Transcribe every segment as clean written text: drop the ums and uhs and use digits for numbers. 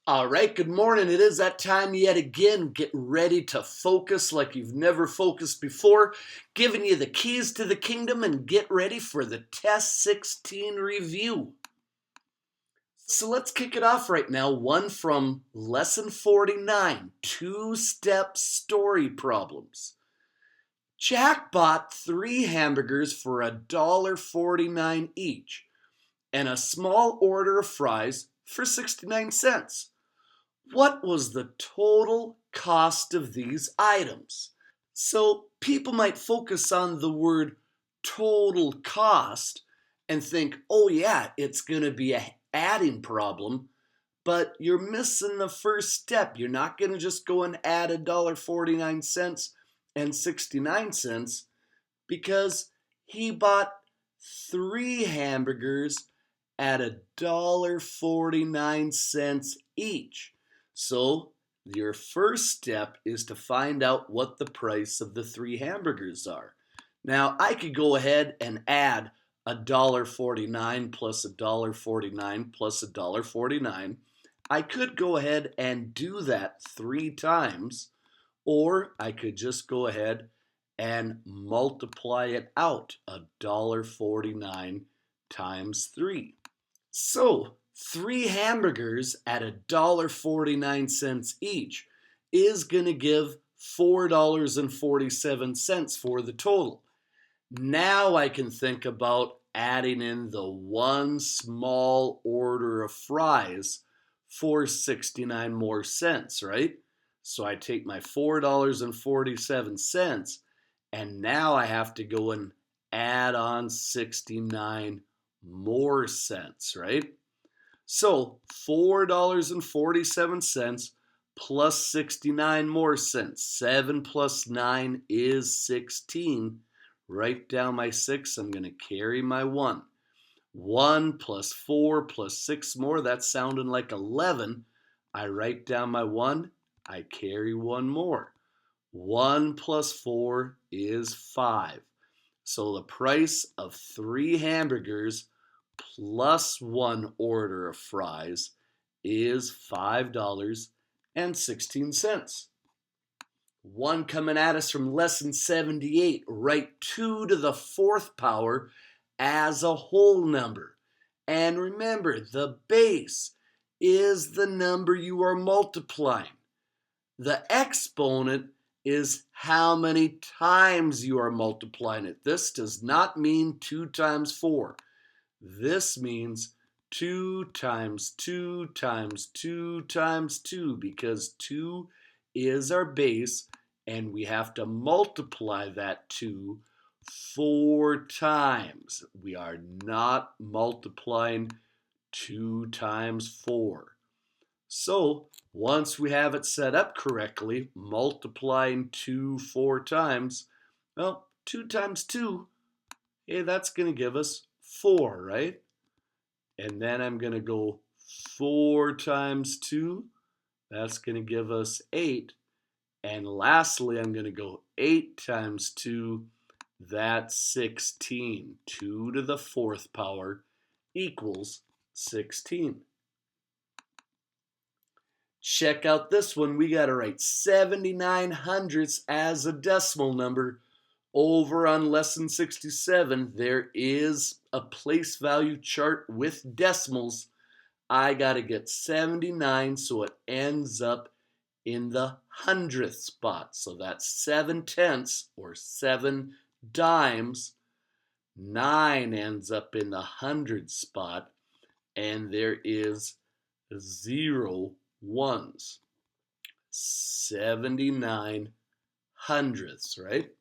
All right, good morning. It is that time yet again. Get ready to focus like you've never focused before. Giving you the keys to the kingdom and get ready for the Test 16 review. So let's kick it off right now. One from Lesson 49, two-step story problems. Jack bought 3 hamburgers for $1.49 each and a small order of fries for 69 cents. What was the total cost of these items? So people might focus on the word total cost and think, oh yeah, it's going to be an adding problem, but you're missing the first step. You're not going to just go and add $1.49 and 69 cents because he bought 3 hamburgers at $1.49 each. So your first step is to find out what the price of the 3 hamburgers are. Now I could go ahead and add $1.49 plus $1.49 plus $1.49. I could go ahead and do that 3 times, or I could just go ahead and multiply it out. $1.49 times 3. So 3 hamburgers at $1.49 each is going to give $4.47 for the total. Now I can think about adding in the one small order of fries for 69 more cents, right? So I take my $4.47 and now I have to go and add on 69 more cents, right? So $4.47 plus 69 more cents. 7 plus 9 is 16. Write down my 6. I'm going to carry my 1. 1 plus 4 plus 6 more. That's sounding like 11. I write down my 1. I carry 1 more. 1 plus 4 is 5. So the price of 3 hamburgers plus 1 order of fries is $5.16. One coming at us from lesson 78. Write 2 to the 4th power as a whole number. And remember, the base is the number you are multiplying. The exponent is how many times you are multiplying it. This does not mean 2 times 4. This means 2 times 2 times 2 times 2 because 2 is our base and we have to multiply that 2 4 times. We are not multiplying 2 times 4. So once we have it set up correctly, multiplying 2 4 times, well, 2 times 2, hey, that's going to give us 4, right? And then I'm going to go 4 times 2. That's going to give us 8. And lastly, I'm going to go 8 times 2. That's 16. 2 to the 4th power equals 16. Check out this one. We got to write 79 hundredths as a decimal number. Over on lesson 67, there is a place value chart with decimals. I got to get 79 so it ends up in the hundredth spot. So that's 7 tenths or 7 dimes. 9 ends up in the hundred spot, and there is 0 ones. 79 hundredths, right?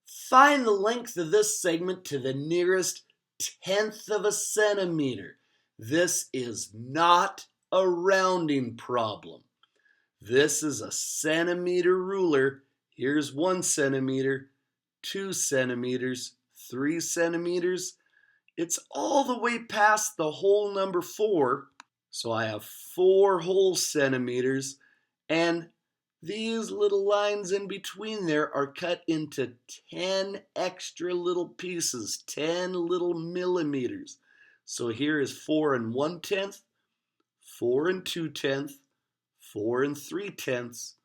Find the length of this segment to the nearest tenth of a centimeter. This is not a rounding problem. This is a centimeter ruler. Here's 1 centimeter, 2 centimeters, 3 centimeters. It's all the way past the whole number 4. So I have 4 whole centimeters, and these little lines in between there are cut into 10 extra little pieces, 10 little millimeters. So here is 4 1/10, 4 and 2/10, 4 and 3/10,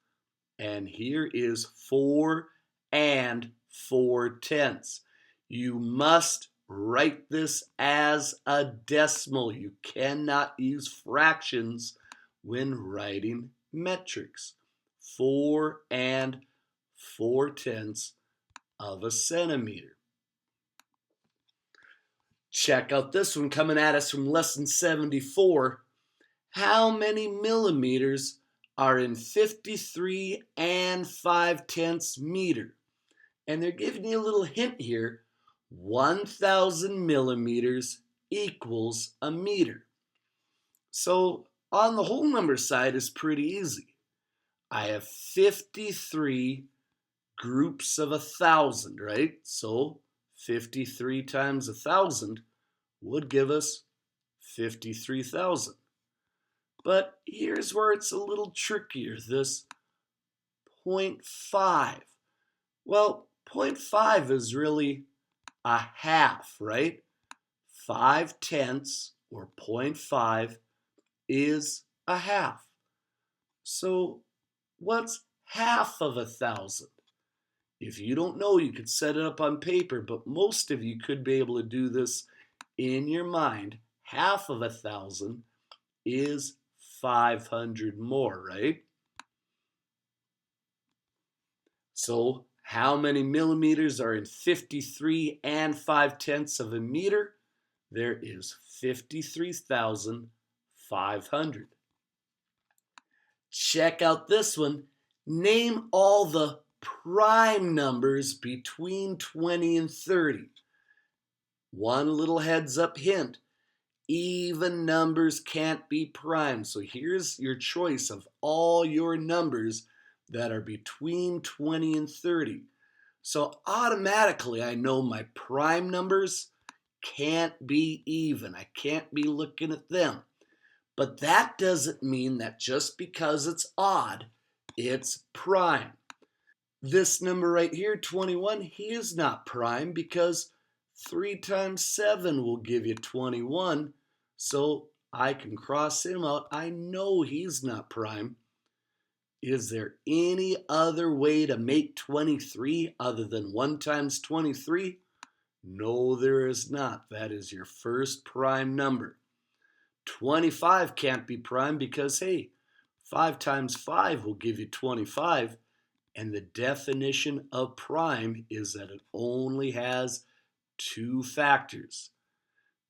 and here is 4 and 4/10. You must write this as a decimal. You cannot use fractions when writing metrics. 4 and 4/10 of a centimeter. Check out this one coming at us from lesson 74. How many millimeters are in 53 and 5/10 meter? And they're giving you a little hint here. 1,000 millimeters equals a meter. So on the whole number side is pretty easy. I have 53 groups of 1,000, right? So 53 times 1,000 would give us 53,000. But here's where it's a little trickier, this 0.5. Well, 0.5 is really a half, right? 5/10 or 0.5 is a half. So what's half of 1,000? If you don't know, you could set it up on paper, but most of you could be able to do this in your mind. Half of 1,000 is 500 more, right? So how many millimeters are in 53 and 5/10 of a meter? There is 53,500. Check out this one. Name all the prime numbers between 20 and 30. One little heads up hint. Even numbers can't be prime. So here's your choice of all your numbers that are between 20 and 30. So automatically I know my prime numbers can't be even. I can't be looking at them. But that doesn't mean that just because it's odd, it's prime. This number right here, 21, he is not prime because 3 times 7 will give you 21. So I can cross him out. I know he's not prime. Is there any other way to make 23 other than 1 times 23? No, there is not. That is your first prime number. 25 can't be prime because, hey, 5 times 5 will give you 25. And the definition of prime is that it only has 2 factors.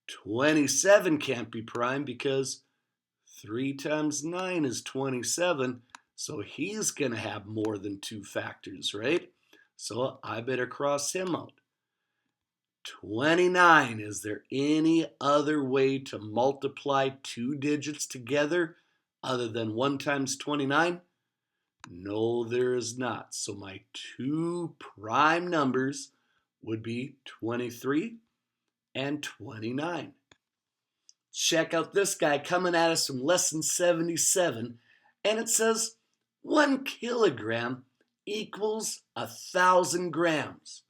27 can't be prime because 3 times 9 is 27. So he's going to have more than 2 factors, right? So I better cross him out. 29, is there any other way to multiply 2 digits together other than 1 times 29? No, there is not. So my 2 prime numbers would be 23 and 29. Check out this guy coming at us from lesson 77, and it says 1 kilogram equals 1,000 grams.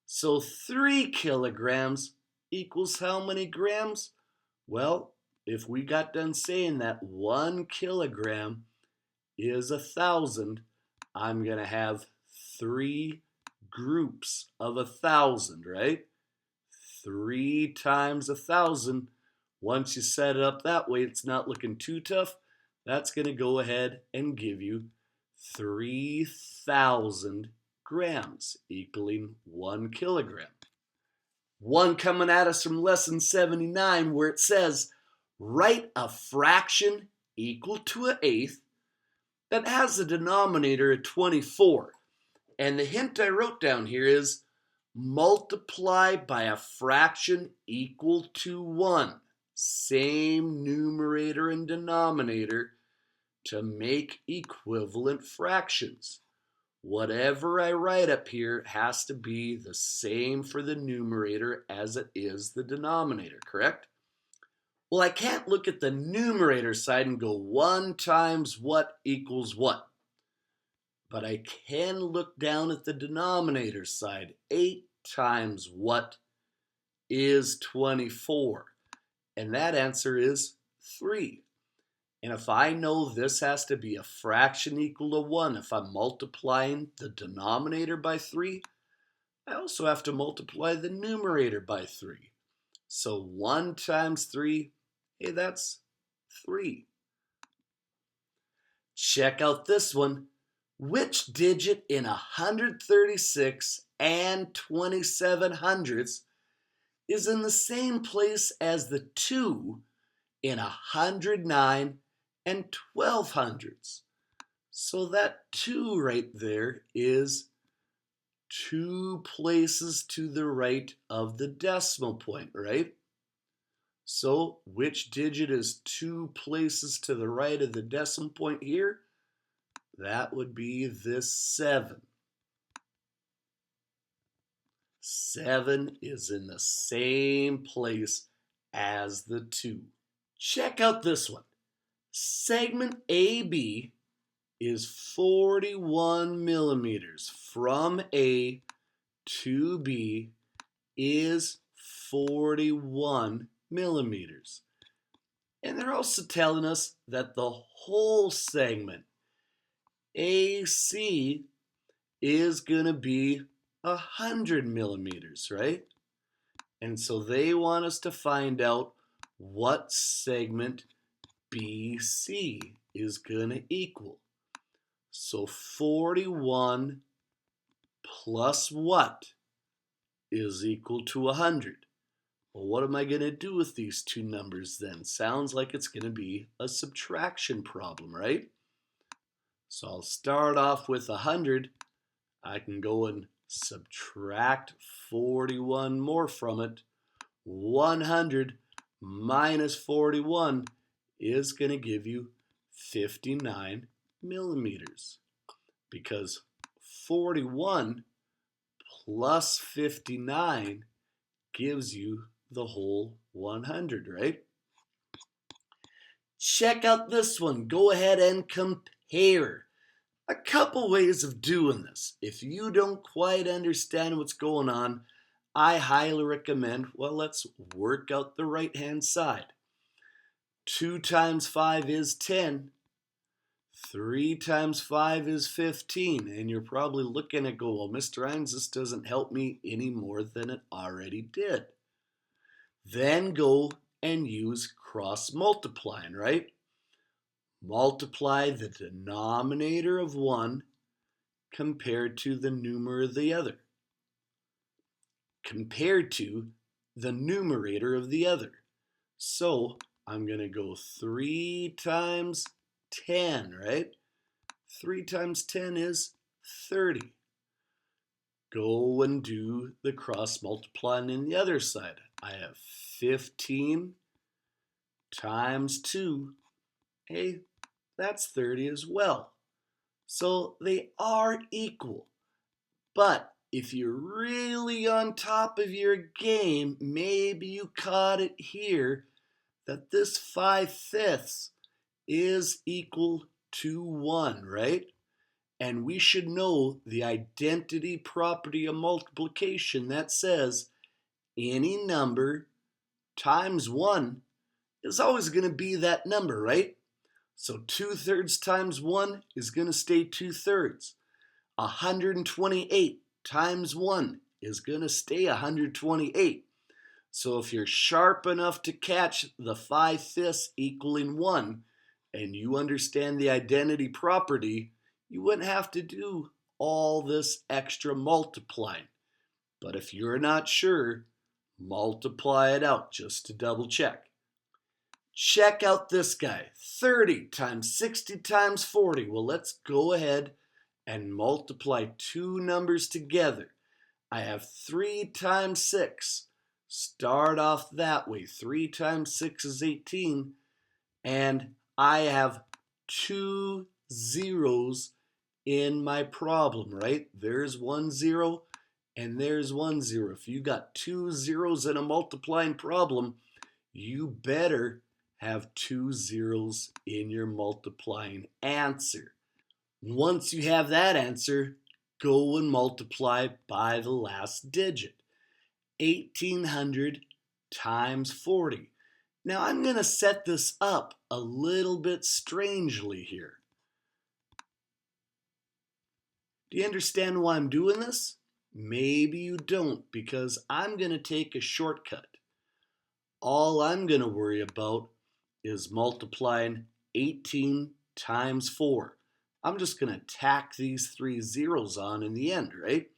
So 3 kilograms equals how many grams? Well, if we got done saying that 1 kilogram is 1,000, I'm going to have 3 groups of 1,000, right? 3 times 1,000. Once you set it up that way, it's not looking too tough. That's going to go ahead and give you 3,000 grams, equaling 1 kilogram. One coming at us from lesson 79 where it says, write a fraction equal to an eighth that has a denominator of 24. And the hint I wrote down here is multiply by a fraction equal to 1. Same numerator and denominator to make equivalent fractions. Whatever I write up here has to be the same for the numerator as it is the denominator, correct? Well, I can't look at the numerator side and go 1 times what equals what. But I can look down at the denominator side. 8 times what is 24? And that answer is 3. And if I know this has to be a fraction equal to 1, if I'm multiplying the denominator by 3, I also have to multiply the numerator by 3. So 1 times 3, hey, that's 3. Check out this one. Which digit in 136 and 27 hundredths is in the same place as the 2 in 109 and 12 hundredths? So that 2 right there is 2 places to the right of the decimal point, right? So which digit is 2 places to the right of the decimal point here? That would be this 7. 7 is in the same place as the 2. Check out this one. Segment AB is 41 millimeters. From A to B is 41 millimeters. And they're also telling us that the whole segment AC is going to be 100 millimeters, right? And so they want us to find out what segment BC is going to equal. So 41 plus what is equal to 100? Well, what am I going to do with these two numbers then? Sounds like it's going to be a subtraction problem, right? So I'll start off with 100. I can go and subtract 41 more from it. 100 minus 41 is going to give you 59 millimeters, because 41 plus 59 gives you the whole 100, right? Check out this one. Go ahead and compare. A couple ways of doing this. If you don't quite understand what's going on, I highly recommend, well, let's work out the right-hand side. 2 times 5 is 10. 3 times 5 is 15. And you're probably looking at go, well, Mr. Hines, this doesn't help me any more than it already did. Then go and use cross multiplying, right? Multiply the denominator of one compared to the numerator of the other, compared to the numerator of the other. So I'm going to go 3 times 10, right? 3 times 10 is 30. Go and do the cross multiplying in the other side. I have 15 times 2. Hey, that's 30 as well. So they are equal. But if you're really on top of your game, maybe you caught it here, that this 5/5 is equal to 1, right? And we should know the identity property of multiplication that says any number times 1 is always going to be that number, right? So 2/3 times 1 is going to stay 2/3. 128 times 1 is going to stay 128. So if you're sharp enough to catch the 5/5 equaling 1 and you understand the identity property, you wouldn't have to do all this extra multiplying. But if you're not sure, multiply it out just to double check. Check out this guy. 30 times 60 times 40. Well, let's go ahead and multiply two numbers together. I have 3 times 6. Start off that way. 3 times 6 is 18. And I have 2 zeros in my problem, right? There's 1 0 and there's 1 0. If you got 2 zeros in a multiplying problem, you better have 2 zeros in your multiplying answer. Once you have that answer, go and multiply by the last digit. 1800 times 40. Now I'm going to set this up a little bit strangely here. Do you understand why I'm doing this? Maybe you don't, because I'm going to take a shortcut. All I'm going to worry about is multiplying 18 times 4. I'm just going to tack these 3 zeros on in the end, right?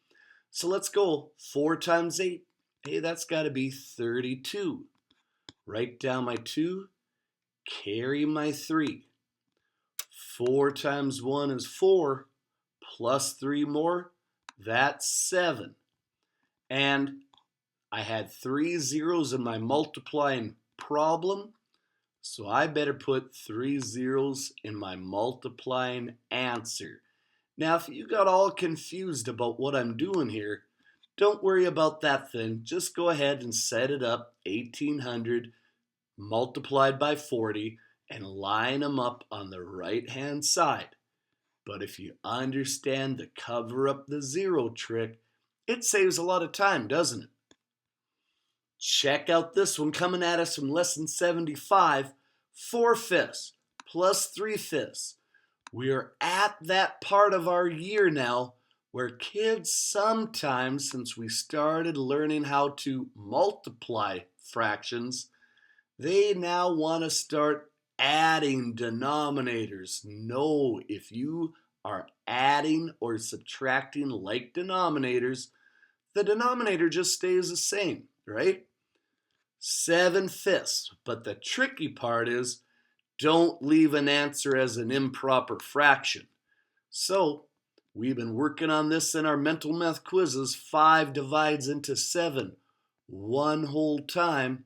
So let's go. 4 times 8. Hey, that's got to be 32. Write down my 2, carry my 3. 4 times 1 is 4, plus 3 more, that's 7. And I had 3 zeros in my multiplying problem, so I better put 3 zeros in my multiplying answer. Now, if you got all confused about what I'm doing here, don't worry about that then. Just go ahead and set it up 1800 multiplied by 40 and line them up on the right hand side. But if you understand the cover up the zero trick, it saves a lot of time, doesn't it? Check out this one coming at us from lesson 75, 4/5 plus 3/5. We are at that part of our year now where kids sometimes, since we started learning how to multiply fractions, they now want to start adding denominators. No, if you are adding or subtracting like denominators, the denominator just stays the same, right? 7/5. But the tricky part is don't leave an answer as an improper fraction. So we've been working on this in our mental math quizzes. 5 divides into 7 one whole time,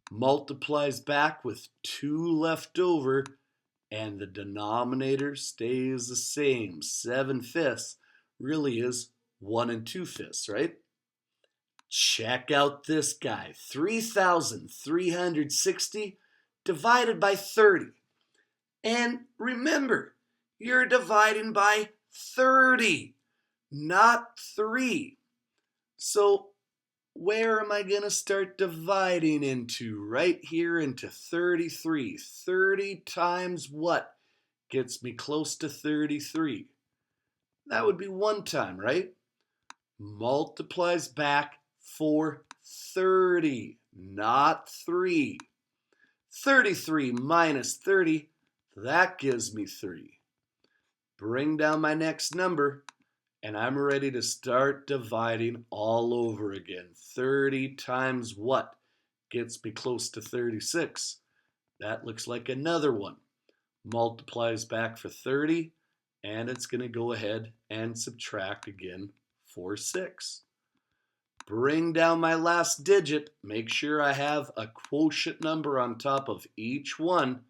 multiplies back with 2 left over, and the denominator stays the same. 7/5 really is 1 2/5, right? Check out this guy. 3,360 divided by 30. And remember, you're dividing by 30, not 3. So where am I going to start dividing into? Right here into 33. 30 times what gets me close to 33? That would be 1 time, right? Multiplies back for 30, not 3. 33 minus 30, that gives me 3. Bring down my next number, and I'm ready to start dividing all over again. 30 times what gets me close to 36? That looks like another one. Multiplies back for 30, and it's going to go ahead and subtract again for 6. Bring down my last digit. Make sure I have a quotient number on top of each one.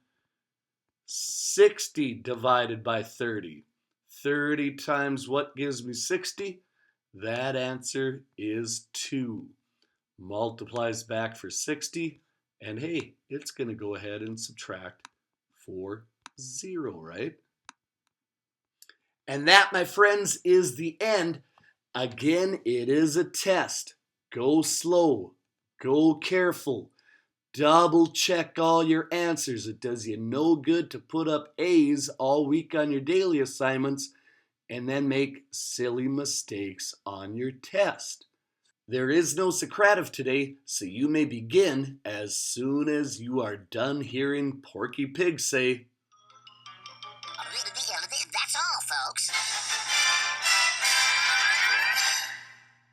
60 divided by 30. 30 times what gives me 60? That answer is 2. Multiplies back for 60, and hey, it's going to go ahead and subtract for 0, right? And that, my friends, is the end. Again, it is a test. Go slow, go careful. Double check all your answers. It does you no good to put up A's all week on your daily assignments and then make silly mistakes on your test. There is no Socrative today, so you may begin as soon as you are done hearing Porky Pig say,